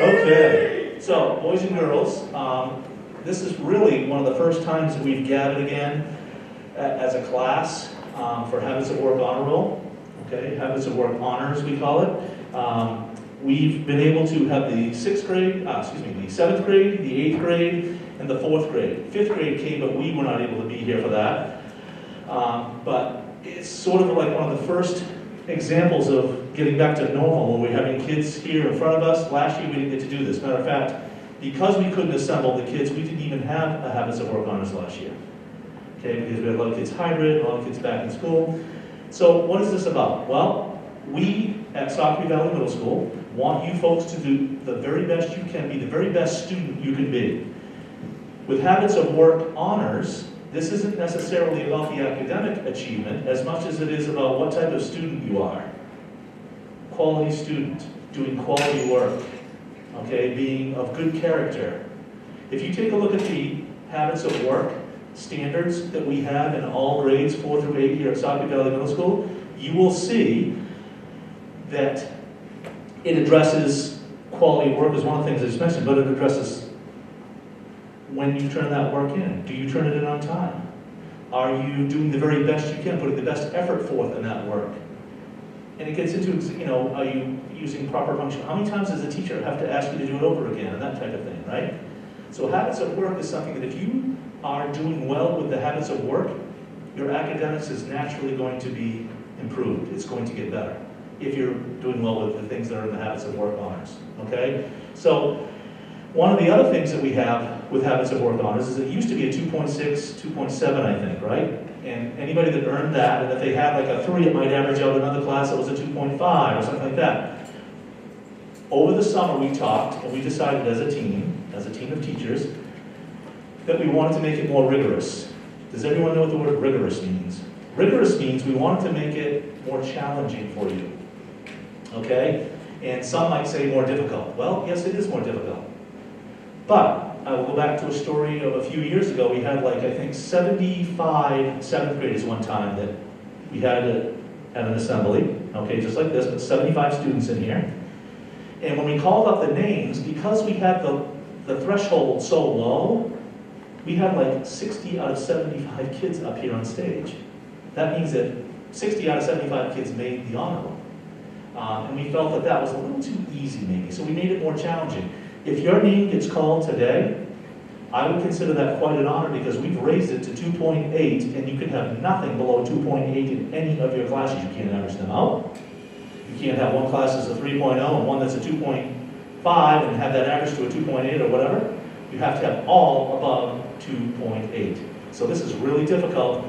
Okay, so boys and girls, this is really one of the first times that we've gathered again as a class for Habits of Work Honor Roll. Okay, Habits of Work Honors we call it. We've been able to have the the 7th grade, the 8th grade, and the 4th grade. 5th grade came, but we were not able to be here for that. But it's sort of like one of the first examples of getting back to normal when we're having kids here in front of us. Last year we didn't get to do this. Matter of fact, because we couldn't assemble the kids, we didn't even have a Habits of Work Honors last year. Okay, because we had a lot of kids hybrid, a lot of kids back in school. So what is this about? Well, we at Sacopee Valley Middle School want you folks to do the very best you can, be the very best student you can be. With Habits of Work Honors, this isn't necessarily about the academic achievement as much as it is about what type of student you are. Quality student, doing quality work, okay, being of good character. If you take a look at the Habits of Work standards that we have in all grades 4 through 8 here at Sacopee Valley Middle School, you will see that it addresses quality work as one of the things that's mentioned, but it addresses when you turn that work in. Do you turn it in on time? Are you doing the very best you can, putting the best effort forth in that work? And it gets into, are you using proper function? How many times does a teacher have to ask you to do it over again, and that type of thing, right? So Habits of Work is something that if you are doing well with the habits of work, your academics is naturally going to be improved. It's going to get better if you're doing well with the things that are in the Habits of Work Honors, okay? So one of the other things that we have with Habits of Work Honors is it used to be a 2.6, 2.7, I think, right? And anybody that earned that, and if they had like a 3, it might average out another class that was a 2.5 or something like that. Over the summer we talked and we decided as a team of teachers, that we wanted to make it more rigorous. Does everyone know what the word rigorous means? Rigorous means we wanted to make it more challenging for you, okay? And some might say more difficult. Well, yes, it is more difficult. But I will go back to a story of a few years ago. We had like, I think, 75 7th graders one time that we had at an assembly, okay, just like this, but 75 students in here. And when we called up the names, because we had the threshold so low, we had like 60 out of 75 kids up here on stage. That means that 60 out of 75 kids made the honor roll. And we felt that that was a little too easy maybe, so we made it more challenging. If your name gets called today, I would consider that quite an honor because we've raised it to 2.8 and you can have nothing below 2.8 in any of your classes. You can't average them out. You can't have one class that's a 3.0 and one that's a 2.5 and have that average to a 2.8 or whatever. You have to have all above 2.8. So this is really difficult.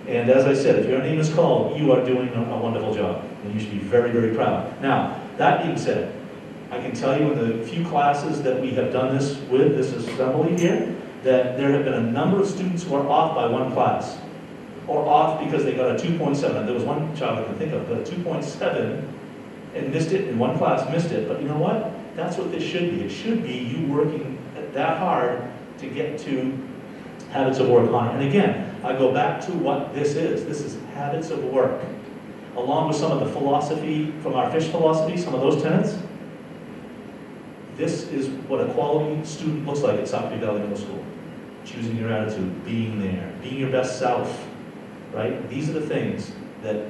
And as I said, if your name is called, you are doing a wonderful job. And you should be very, very proud. Now, that being said, I can tell you in the few classes that we have done this with, this assembly here, that there have been a number of students who are off by one class. Or off because they got a 2.7. There was one child I can think of, got a 2.7 and missed it, in one class missed it. But you know what? That's what this should be. It should be you working that hard to get to Habits of Work Honor. And again, I go back to what this is. This is habits of work. Along with some of the philosophy from our fish philosophy, some of those tenets, this is what a quality student looks like at Sacopee Valley Middle School. Choosing your attitude, being there, being your best self, right? These are the things that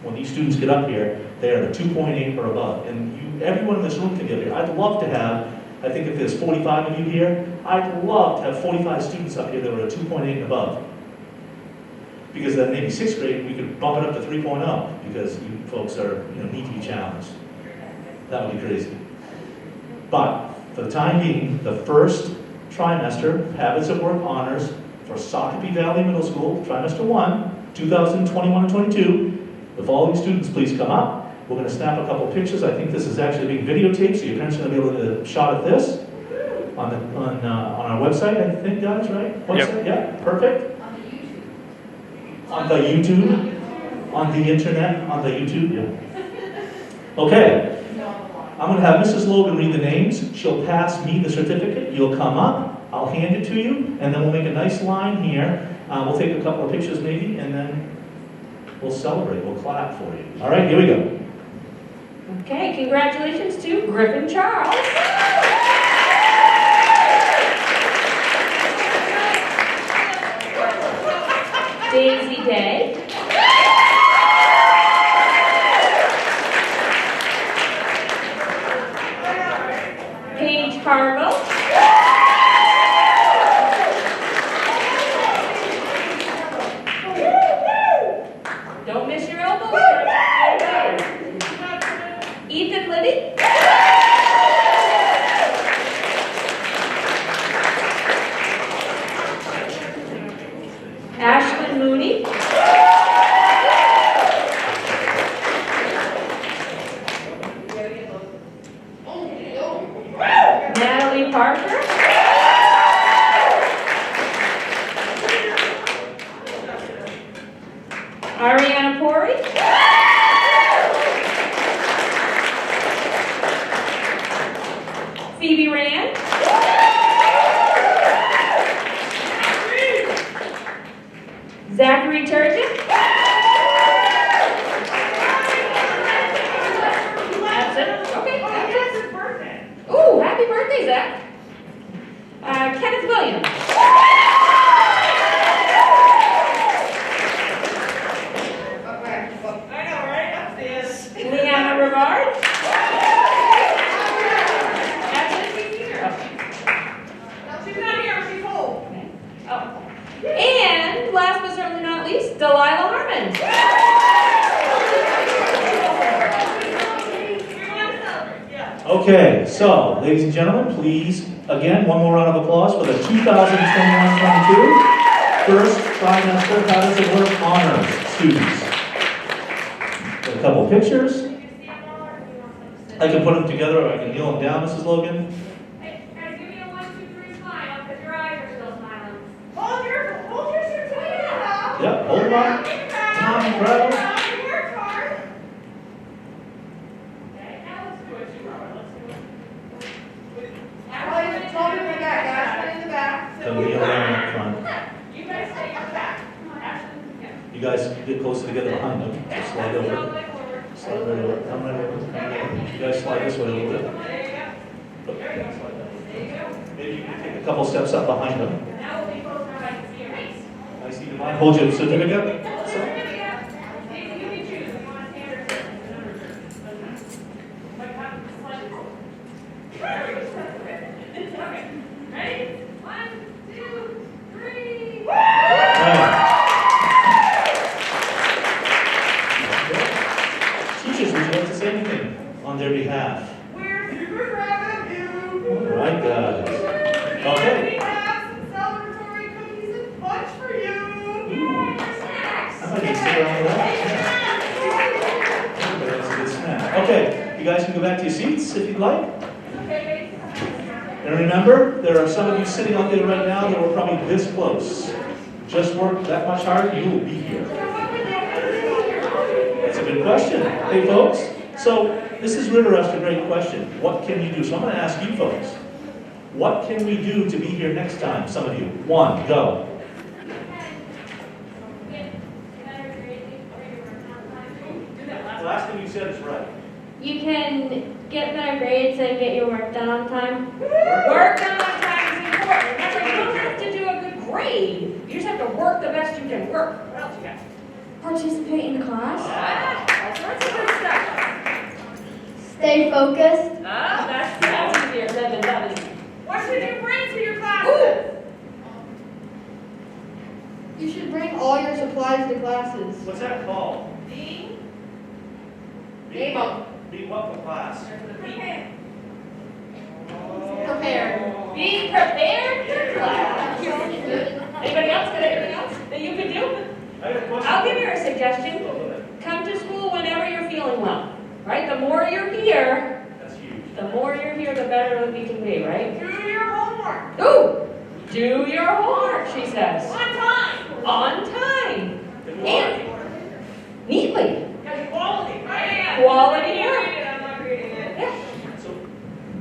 when these students get up here, they are at a 2.8 or above. And everyone in this room can get here. I'd love to have, I think if there's 45 of you here, I'd love to have 45 students up here that are at 2.8 and above. Because then maybe 6th grade, we could bump it up to 3.0 because you folks are, need to be challenged. That would be crazy. But for the time being, the first trimester, Habits of Work Honors for Sacopee Valley Middle School, trimester 1, 2021 and 22, the following students please come up. We're going to snap a couple pictures. I think this is actually being videotaped, so your parents are going to be able to get a shot of this on our website, I think, guys, right? Website? Yep. Yeah, perfect. On the YouTube? On the internet? On the YouTube? Yeah. Okay. I'm going to have Mrs. Logan read the names. She'll pass me the certificate. You'll come up. I'll hand it to you, and then we'll make a nice line here. We'll take a couple of pictures maybe, and then we'll celebrate. We'll clap for you. All right, here we go. Okay, congratulations to Griffin Charles. Lazy Day. Paige Carville. Don't miss your elbows. Ethan Liddy. Ashlyn Mooney. Natalie Parker. Ariana Pori. Phoebe Rand. Zachary Turgeon. That's it? Okay, that's his birthday. Ooh, happy birthday, Zach. Kenneth Williams. I know, right? Upstairs. Leanna Rivard. That's it, she's here. No, she's not here. She's home. Oh. And last but certainly not least, Delilah Harmon. Okay, so, ladies and gentlemen, please, again, one more round of applause for the 2021-22 first trimester Habits at Work Honors students. Got a couple pictures. I can put them together or I can kneel them down, Mrs. Logan. Hey, guys, give me a 1, 2, 3 smile, because your eyes are still smiling. Hold your certificate up. Yep, hold on. Come on, grab them. You worked hard. Okay, now let's do it. Let's do it. Hold it in the back, guys. Put it in the back. So kneel down up front. You guys stay your back. Come on, Ashley. Yeah. You guys get closer together behind them. Just slide over. All the way forward. Slide right over. Come right over. Come right over. You guys slide this way a little bit. There you go. Slide that. There you go. Maybe you can take a couple steps up behind them. Now we'll be close enough I can see your face. I see you mind. Hold your certificate. Daisy, you can choose. You want a standard or number? Like how to slide it forward. Okay. Ready? 1, 2, 3. Right. Teachers, would you like to say anything on their behalf? We're super proud of you. All right, guys. We Okay. have some celebratory cookies and punch for you. Snacks. I might even sit around for that. That's a good snack. Okay, you guys can go back to your seats if you'd like. And remember, there are some of you sitting out there right now that were probably this close. Just work that much hard, you will be here. That's a good question. Hey, folks, so this is really a great question. What can you do? So I'm going to ask you folks, what can we do to be here next time? Some of you. 1, go. The last thing you said is right. You can get better grades and get your work done on time. Work done on time is important. Remember, you don't have to do a good grade. You just have to work the best you can work. What else you got? Participate in class. All sorts of good stuff. Stay focused. That's easier said than done. What should you bring to your classes? You should bring all your supplies to classes. What's that called? Being Be what for class? prepared. Prepared. Being prepared for class. Anybody else got anything else that you could do? I got a question. I'll give you a suggestion. Come to school whenever you're feeling well. Right? The more you're here, That's huge. the more you're here, the better we can be, right? Do your homework. Ooh! Do your homework, she says. On time. On time. And neatly. Because quality. Right? Quality work. I'm not reading it. Yeah. So,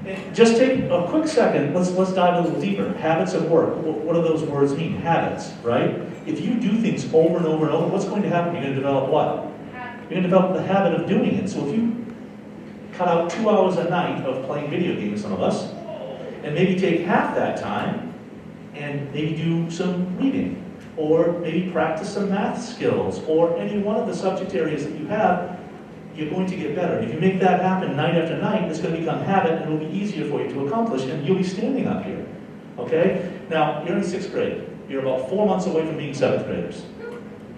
and just take a quick second. Let's dive a little deeper. Habits at work. What do those words mean? Habits, right? If you do things over and over and over, what's going to happen? You're going to develop what? You're going to develop the habit of doing it. So if you cut out 2 hours a night of playing video games, some of us, and maybe take half that time and maybe do some reading, or maybe practice some math skills, or any one of the subject areas that you have, you're going to get better. If you make that happen night after night, it's going to become habit, and it'll be easier for you to accomplish, and you'll be standing up here. Okay? Now, you're in 6th grade. You're about 4 months away from being 7th graders.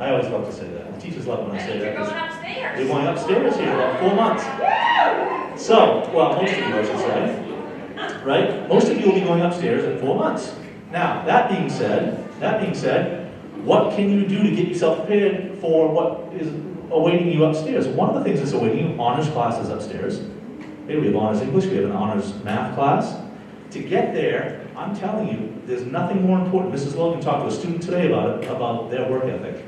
I always love to say that. The teachers love when I say You're that. going upstairs. You're going upstairs here in about 4 months. So, well, most of you, I should say. Right? Most of you will be going upstairs in 4 months. Now, that being said, what can you do to get yourself prepared for what is awaiting you upstairs? One of the things that's awaiting you, honors classes upstairs. Maybe we have honors English, we have an honors math class. To get there, I'm telling you, there's nothing more important. Mrs. Logan talked to a student today about it, about their work ethic.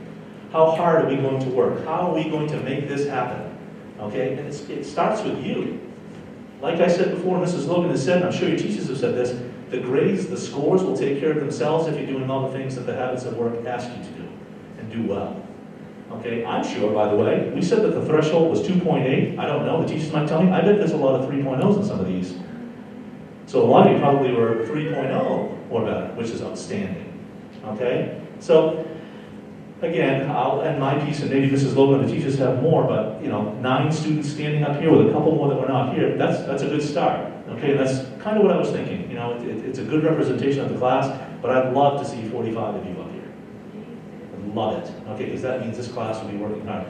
How hard are we going to work? How are we going to make this happen? Okay, and it starts with you. Like I said before, Mrs. Logan has said, and I'm sure your teachers have said this, the grades, the scores will take care of themselves if you're doing all the things that the habits of work ask you to do, and do well. Okay, I'm sure, by the way, we said that the threshold was 2.8. I don't know, the teachers might tell me. I bet there's a lot of 3.0s in some of these. So a lot of you probably were 3.0 or better, which is outstanding. Okay, so again, I'll end my piece, and maybe Mrs. Logan and the teachers have more, but 9 students standing up here with a couple more that were not here, that's a good start. Okay, and that's kind of what I was thinking. It's a good representation of the class, but I'd love to see 45 of you up here. I'd love it, okay, because that means this class will be working hard.